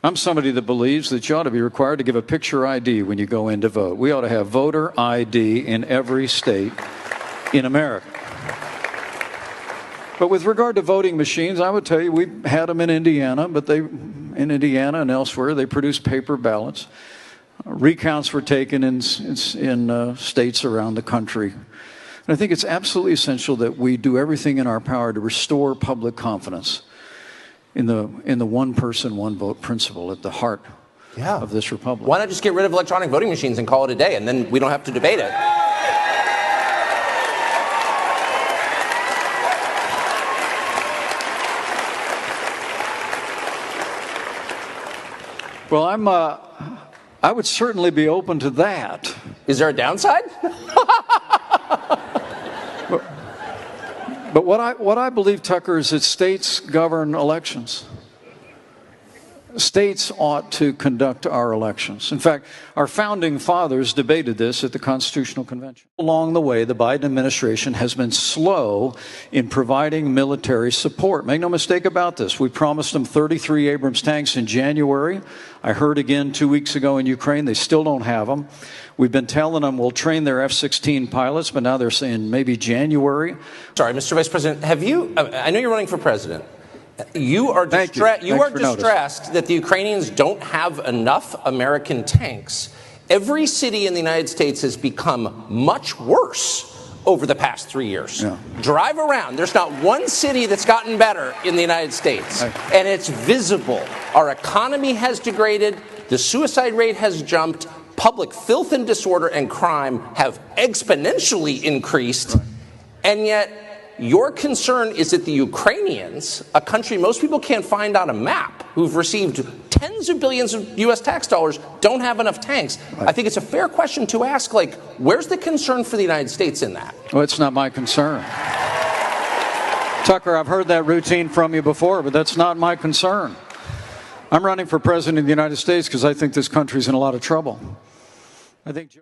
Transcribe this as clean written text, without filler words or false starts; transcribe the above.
I'm somebody that believes that you ought to be required to give a picture ID when you go in to vote. We ought to have voter ID in every state in America. But with regard to voting machines, I would tell you we had them in Indiana, but in Indiana and elsewhere, they produced paper ballots. Recounts were taken in states around the country. And I think it's absolutely essential that we do everything in our power to restore public confidence in the one person, one vote principle at the heart of this republic. Why not just get rid of electronic voting machines and call it a day, and then we don't have to debate it? Well, I would certainly be open to that. Is there a downside? But what I believe, Tucker, is that states govern elections. States ought to conduct our elections. In fact, our founding fathers debated this at the Constitutional Convention. Along the way, the Biden administration has been slow in providing military support. Make no mistake about this. We promised them 33 Abrams tanks in January. I heard again 2 weeks ago in Ukraine, they still don't have them. We've been telling them we'll train their F-16 pilots, but now they're saying maybe January. Sorry, Mr. Vice President, I know you're running for president. You are distressed that the Ukrainians don't have enough American tanks. Every city in the United States has become much worse over the past 3 years. Yeah. Drive around. There's not one city that's gotten better in the United States. And it's visible. Our economy has degraded. The suicide rate has jumped. Public filth and disorder and crime have exponentially increased. And yet, your concern is that the Ukrainians, a country most people can't find on a map, who've received tens of billions of U.S. tax dollars, don't have enough tanks. I think it's a fair question to ask, where's the concern for the United States in that? Well, it's not my concern. Tucker, I've heard that routine from you before, but that's not my concern. I'm running for president of the United States because I think this country's in a lot of trouble. I think